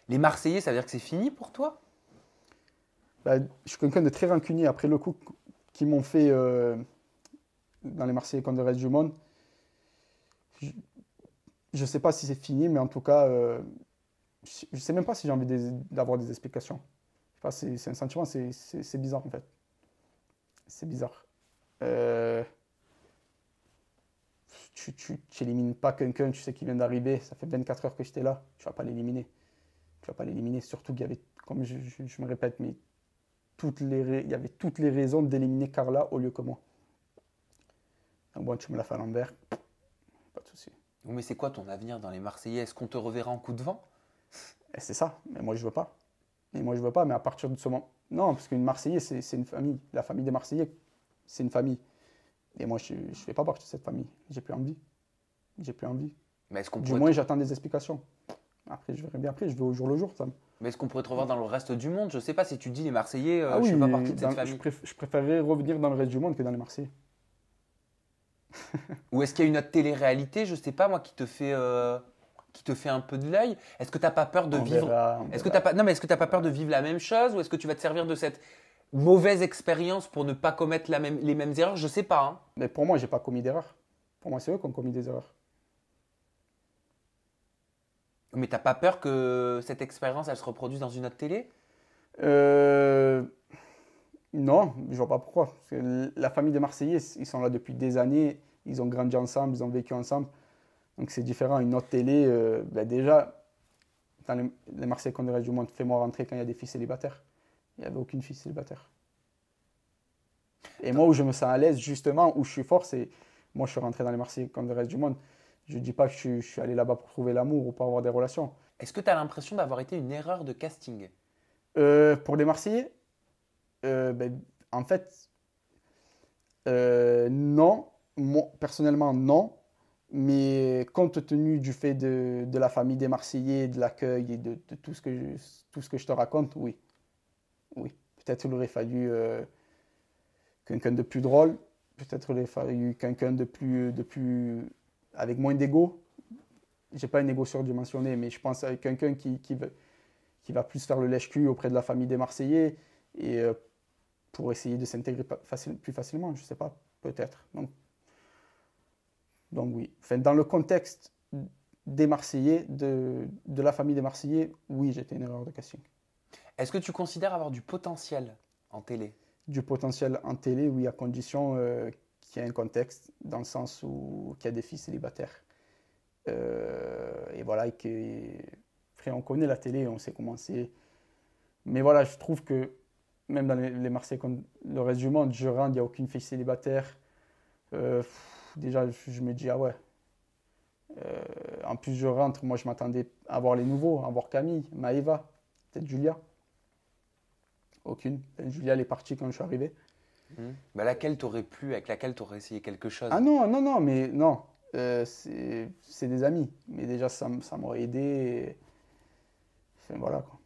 Les Marseillais, ça veut dire que c'est fini pour toi? Bah, je suis quelqu'un de très rancunier après le coup qu'ils m'ont fait dans les Marseillais contre le reste du monde. Je ne sais pas si c'est fini, mais en tout cas, je ne sais même pas si j'ai envie d'avoir des explications. Je sais pas, c'est un sentiment, c'est bizarre en fait. C'est bizarre. Euh, tu n'élimines pas quelqu'un, tu sais qu'il vient d'arriver, ça fait 24 heures que j'étais là, tu vas pas l'éliminer. Tu vas pas l'éliminer, surtout qu'il y avait, comme je me répète, mais il y avait toutes les raisons d'éliminer Carla au lieu que moi. Donc bon, tu me l'as fait à l'envers, pas de souci. Mais c'est quoi ton avenir dans les Marseillais? Est-ce qu'on te reverra en coup de vent? Et c'est ça, mais moi je veux pas. Mais moi je veux pas, mais à partir de ce moment. Non, parce qu'une Marseillais, c'est une famille. La famille des Marseillais, c'est une famille. Et moi, je ne fais pas partie de cette famille. J'ai plus envie. J'ai plus envie. Mais est-ce qu'on Du pourrait moins, te... j'attends des explications. Après, je verrai bien après. Je vais au jour le jour, Sam. Mais est-ce qu'on pourrait te revoir dans le reste du monde? Je sais pas si tu dis les Marseillais, Ah je oui, fais pas partie de cette famille. je préférerais revenir dans le reste du monde que dans les Marseillais. Ou est-ce qu'il y a une autre télé-réalité, je sais pas moi, qui te fait un peu de l'œil? Est-ce que t'as pas peur de On vivre... verra, on Est-ce que verra. t'as pas... Non, mais est-ce que t'as pas peur de vivre la même chose? Ou est-ce que tu vas te servir de cette mauvaise expérience pour ne pas commettre les mêmes erreurs? Je sais pas, hein. Mais pour moi, j'ai pas commis d'erreur. Pour moi, c'est eux qui ont commis des erreurs. Mais t'as pas peur que cette expérience, elle se reproduise dans une autre télé? Euh, Non, je vois pas pourquoi. Parce que la famille des Marseillais, ils sont là depuis des années. Ils ont grandi ensemble, ils ont vécu ensemble. Donc c'est différent. Une autre télé, ben déjà, dans les Marseillais contre le reste du monde, fais-moi rentrer quand il y a des filles célibataires. Il n'y avait aucune fille célibataire. Et moi, où je me sens à l'aise, justement, où je suis fort, c'est. Moi, je suis rentré dans les Marseillais contre le reste du monde. Je ne dis pas que je suis allé là-bas pour trouver l'amour ou pour avoir des relations. Est-ce que t'as l'impression d'avoir été une erreur de casting? Pour les Marseillais, ben, en fait, non. Moi, personnellement, non. Mais compte tenu du fait de la famille des Marseillais, de l'accueil et de tout ce que je te raconte, oui. Oui. Peut-être il aurait fallu quelqu'un de plus drôle. Peut-être il aurait fallu quelqu'un avec moins d'ego. J'ai pas un ego surdimensionné, mais je pense à quelqu'un qui va plus faire le lèche-cul auprès de la famille des Marseillais et pour essayer de s'intégrer plus facilement, je sais pas, peut-être. Donc oui. Enfin, dans le contexte des Marseillais, de la famille des Marseillais, oui, j'étais une erreur de casting. Est-ce que tu considères avoir du potentiel en télé? Du potentiel en télé, oui, à condition qu'il y ait un contexte, dans le sens où qu'il y a des filles célibataires. Et voilà, après, on connaît la télé, on sait comment c'est. Mais voilà, je trouve que même dans les Marseillais, comme le reste du monde, je rentre, il n'y a aucune fille célibataire. Déjà, je me dis, ah ouais. En plus, je rentre, moi je m'attendais à voir les nouveaux, à voir Camille, Maëva, peut-être Julia. Aucune. Julia, elle est partie quand je suis arrivé. Bah, laquelle t'aurais plu, avec laquelle t'aurais essayé quelque Ah chose? non, non, non, mais non. C'est des amis. Mais déjà, ça m'aurait aidé. Enfin, voilà quoi.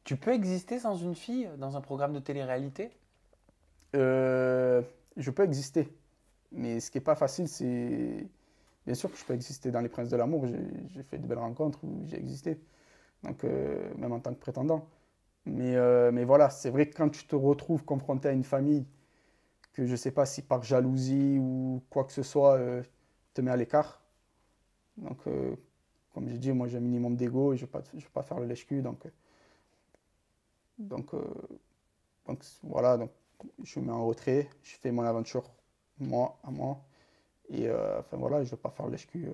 Tu peux exister sans une fille dans un programme de télé-réalité? Je peux exister. Mais ce qui n'est pas facile, c'est. Bien sûr que je peux exister dans Les Princes de l'amour. J'ai fait de belles rencontres où j'ai existé. Donc, même en tant que prétendant. Mais voilà, c'est vrai que quand tu te retrouves confronté à une famille que je ne sais pas si par jalousie ou quoi que ce soit te met à l'écart. Donc, comme j'ai dit, moi j'ai un minimum d'ego et je ne vais pas faire le lèche-cul. Donc, euh, donc voilà, donc, je me mets en retrait, je fais mon aventure moi à moi. Et enfin voilà, je ne vais pas faire le lèche-cul.